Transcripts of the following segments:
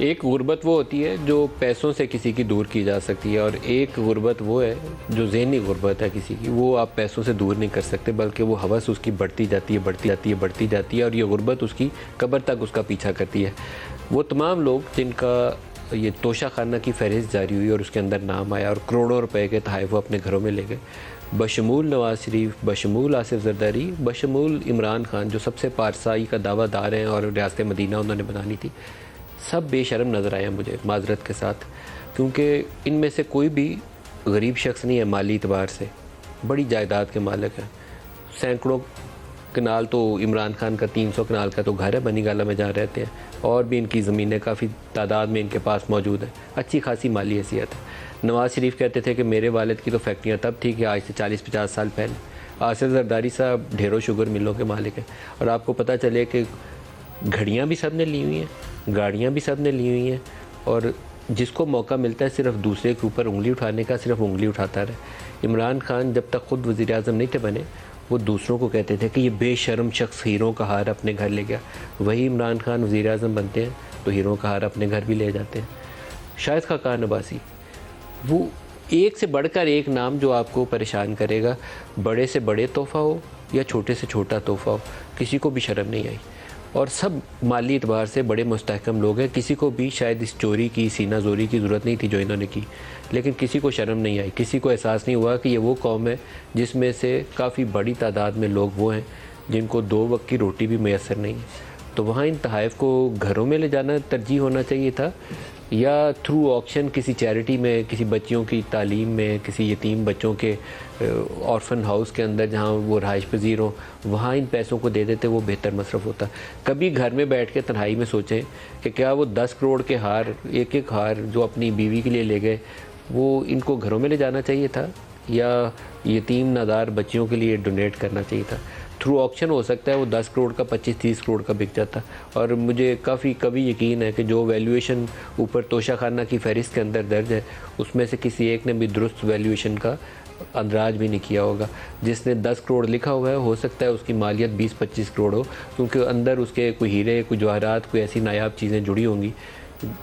एक गुर्बत वो होती है जो पैसों से किसी की दूर की जा सकती है, और एक गुर्बत वो है जो ज़हनी गुर्बत है किसी की, वो आप पैसों से दूर नहीं कर सकते, बल्कि वो हवस उसकी बढ़ती जाती है, बढ़ती जाती है, बढ़ती जाती है, और ये गुर्बत उसकी कब्र तक उसका पीछा करती है। वो तमाम लोग जिनका ये तोशा खाना की फ़हरिस्त जारी हुई और उसके अंदर नाम आया और करोड़ों रुपए के तहफ़ वो अपने घरों में ले गए, बशमूल नवाज़ शरीफ, बशमूल आसिफ ज़रदारी, बशमूल इमरान खान जो सबसे पारसाई का दावादार हैं और रियासत मदीना उन्होंने बनानी थी, सब बेशर्म नज़र आए मुझे माजरत के साथ, क्योंकि इनमें से कोई भी गरीब शख्स नहीं है माली एतबार से, बड़ी जायदाद के मालिक हैं। सैकड़ों कनाल तो इमरान खान का 300 कनाल का तो घर है बनी गाला में जहाँ रहते हैं, और भी इनकी ज़मीनें काफ़ी तादाद में इनके पास मौजूद है, अच्छी खासी माली हैसियत है। नवाज़ शरीफ कहते थे कि मेरे वालिद की तो फैक्ट्रियाँ तब थी कि आज से 40-50 साल पहले। आसिफ ज़रदारी साहब ढेरों शुगर मिलों के मालिक हैं, और आपको पता चले कि घड़ियाँ भी सब ने ली हुई हैं, गाड़ियाँ भी सब ने ली हुई हैं, और जिसको मौका मिलता है सिर्फ दूसरे के ऊपर उंगली उठाने का, सिर्फ उंगली उठाता रहे। इमरान खान जब तक ख़ुद वज़ीर-ए-आज़म नहीं थे बने, वो दूसरों को कहते थे कि ये बेशर्म शख्स हीरों का हार अपने घर ले गया। वही इमरान खान वज़ीर-ए-आज़म बनते हैं तो हीरों का हार अपने घर भी ले जाते हैं। शाहिद खाकान अब्बासी, वो एक से बढ़कर एक नाम जो आपको परेशान करेगा, बड़े से बड़े तोहफ़ा हो या छोटे से छोटा तोहफ़ा हो, किसी को भी शर्म नहीं आई, और सब माली एतबार से बड़े मुस्तहकम लोग हैं। किसी को भी शायद इस चोरी की, सीना जोरी की ज़रूरत नहीं थी जो इन्होंने की, लेकिन किसी को शर्म नहीं आई, किसी को एहसास नहीं हुआ कि ये वो कौम है जिसमें से काफ़ी बड़ी तादाद में लोग वो हैं जिनको 2 वक्त की रोटी भी मैसर नहीं है। तो वहाँ इन तहफ़ को घरों में ले जाना तरजीह होना चाहिए था, या थ्रू ऑक्शन किसी चैरिटी में, किसी बच्चियों की तालीम में, किसी यतीम बच्चों के ऑर्फन हाउस के अंदर जहाँ वो रहाइश पजीर हों, वहाँ इन पैसों को दे देते, वो बेहतर मसरफ़ होता। कभी घर में बैठ के तन्हाई में सोचें कि क्या वो 10 करोड़ के हार, एक एक हार जो अपनी बीवी के लिए ले गए, वो इनको घरों में ले जाना चाहिए था, या यतीम नादार बच्चियों के लिए डोनेट करना चाहिए था। थ्रू ऑक्शन हो सकता है वो 10 करोड़ का 25-30 करोड़ का बिक जाता, और मुझे कभी यकीन है कि जो वैल्यूएशन ऊपर तोशा खाना की फ़हरिस्त के अंदर दर्ज है, उसमें से किसी एक ने भी दुरुस्त वैल्यूएशन का अंदाज भी नहीं किया होगा। जिसने 10 करोड़ लिखा हुआ है, हो सकता है उसकी मालियत 20-25 करोड़ हो, क्योंकि अंदर उसके कोई हीरे, कोई जवाहरात, कोई ऐसी नायाब चीज़ें जुड़ी होंगी।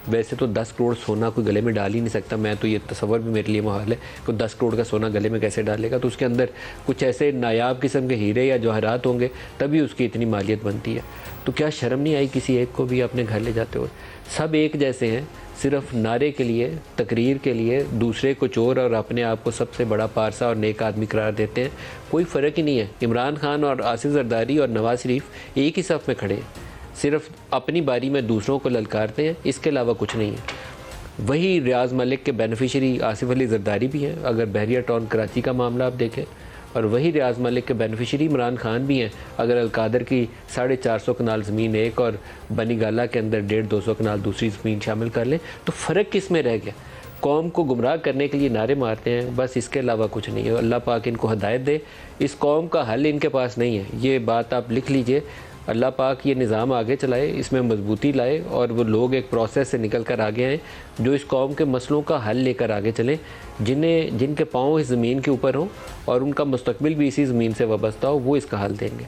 वैसे तो 10 करोड़ सोना कोई गले में डाल ही नहीं सकता, मैं तो ये तसव्वुर भी मेरे लिए मुहाल है कि 10 करोड़ का सोना गले में कैसे डालेगा। तो उसके अंदर कुछ ऐसे नायाब किस्म के हीरे या जवाहरात होंगे, तभी उसकी इतनी मालियत बनती है। तो क्या शर्म नहीं आई किसी एक को भी अपने घर ले जाते हुए? सब एक जैसे हैं, सिर्फ नारे के लिए, तकरीर के लिए दूसरे को चोर और अपने आप को सबसे बड़ा पारसा और नेक आदमी करार देते हैं। कोई फ़र्क ही नहीं है। इमरान खान और आसिफ ज़रदारी और नवाज़ शरीफ एक ही सफ़ में खड़े हैं, सिर्फ अपनी बारी में दूसरों को ललकारते हैं, इसके अलावा कुछ नहीं है। वही रियाज मलिक के बेनिफिशरी आसिफ अली ज़रदारी भी हैं, अगर बहरिया टाउन कराची का मामला आप देखें, और वही रियाज मलिक के बेनिफिशरी इमरान खान भी हैं, अगर अलकादर की 450 कनाल ज़मीन एक और बनी गाला के अंदर 150-200 कनाल दूसरी ज़मीन शामिल कर लें, तो फ़र्क किस में रह गया? कौम को गुमराह करने के लिए नारे मारते हैं, बस इसके अलावा कुछ नहीं है। अल्लाह पाक इनको हिदायत दे, इस कौम का हल इनके पास नहीं है, ये बात आप लिख लीजिए। अल्लाह पाक ये निज़ाम आगे चलाए, इसमें मजबूती लाए, और वो लोग एक प्रोसेस से निकल कर आगे आएँ जो इस कौम के मसलों का हल लेकर आगे चलें, जिनके पाँव इस ज़मीन के ऊपर हों और उनका मुस्तकबिल भी इसी ज़मीन से वाबस्ता हो, वो इसका हल देंगे।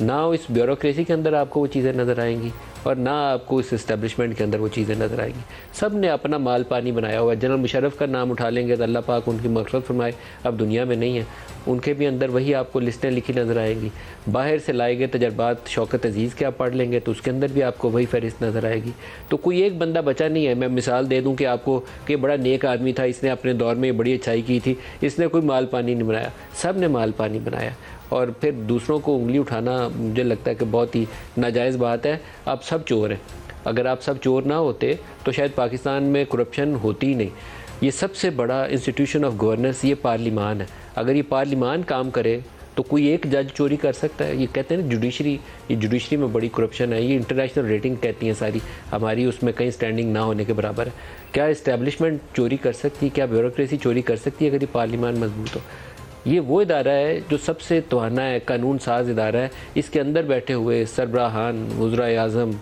ना इस ब्यूरोक्रेसी के अंदर आपको वो चीज़ें नज़र आएंगी, और ना आपको इस इस्टेब्लिशमेंट के अंदर वो चीज़ें नज़र आएंगी। सब ने अपना माल पानी बनाया हुआ है। जनरल मुशर्रफ का नाम उठा लेंगे तो अल्लाह पाक उनकी मग़फ़िरत फरमाए, अब दुनिया में नहीं है, उनके भी अंदर वही आपको लिस्टें लिखी नज़र आएंगी। बाहर से लाए गए तजर्बात शौकत अज़ीज़ के आप पढ़ लेंगे तो उसके अंदर भी आपको वही फ़हरिस्त नज़र आएगी। तो कोई एक बंदा बचा नहीं है। मैं मिसाल दे दूँ कि आपको कि बड़ा नेक आदमी था, इसने अपने दौर में बड़ी अच्छाई की थी, इसने कोई माल पानी नहीं बनाया। सब ने माल पानी बनाया, और फिर दूसरों को उंगली उठाना मुझे लगता है कि बहुत ही नाजायज़ बात है। आप सब चोर हैं। अगर आप सब चोर ना होते तो शायद पाकिस्तान में करप्शन होती ही नहीं। ये सबसे बड़ा इंस्टीट्यूशन ऑफ गवर्नेंस ये पार्लिमान है। अगर ये पार्लिमान काम करे तो कोई एक जज चोरी कर सकता है? ये कहते हैं ना जुडिशरी, ये जुडिशरी में बड़ी करप्शन है, ये इंटरनेशनल रेटिंग कहती हैं सारी, हमारी उसमें कहीं स्टैंडिंग ना होने के बराबर है। क्या इस्टेब्लिशमेंट चोरी कर सकती है? क्या ब्यूरोक्रेसी चोरी कर सकती है अगर ये पार्लिमान मजबूत हो? ये वो इदारा है जो सबसे तवाना है, कानून साज इदारा है। इसके अंदर बैठे हुए सरबराहान, वज़राए आज़म,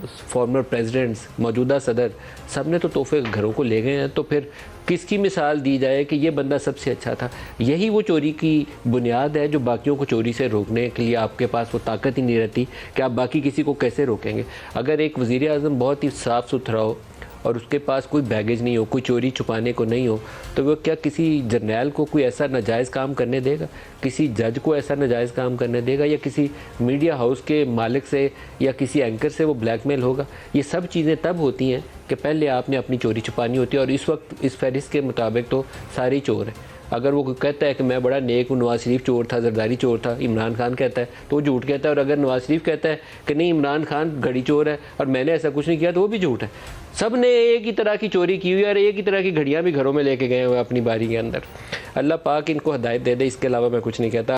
फॉर्मर प्रेसिडेंट्स, मौजूदा सदर, सब ने तो तोहफे घरों को ले गए हैं। तो फिर किसकी मिसाल दी जाए कि ये बंदा सबसे अच्छा था? यही वो चोरी की बुनियाद है जो बाकियों को चोरी से रोकने के लिए आपके पास वो ताकत ही नहीं रहती कि आप बाकी किसी को कैसे रोकेंगे। अगर एक वज़ीर आज़म बहुत ही साफ़ सुथरा हो और उसके पास कोई बैगेज नहीं हो, कोई चोरी छुपाने को नहीं हो, तो वो क्या किसी जर्नैल को कोई ऐसा नाजायज़ काम करने देगा? किसी जज को ऐसा नाजायज़ काम करने देगा? या किसी मीडिया हाउस के मालिक से या किसी एंकर से वो ब्लैकमेल होगा? ये सब चीज़ें तब होती हैं कि पहले आपने अपनी चोरी छुपानी होती है। और इस वक्त इस फहरिस्त के मुताबिक तो सारे ही चोर हैं। अगर वो कहता है कि मैं बड़ा नेक हूँ, नवाज शरीफ चोर था, जरदारी चोर था, इमरान खान कहता है तो वो झूठ कहता है। और अगर नवाज शरीफ कहता है कि नहीं इमरान खान घड़ी चोर है और मैंने ऐसा कुछ नहीं किया, तो वो भी झूठ है। सब ने एक ही तरह की चोरी की हुई है और एक ही तरह की घड़ियाँ भी घरों में लेके गए हुए अपनी बारी के अंदर। अल्लाह पाक इनको हिदायत दे दे, इसके अलावा मैं कुछ नहीं कहता।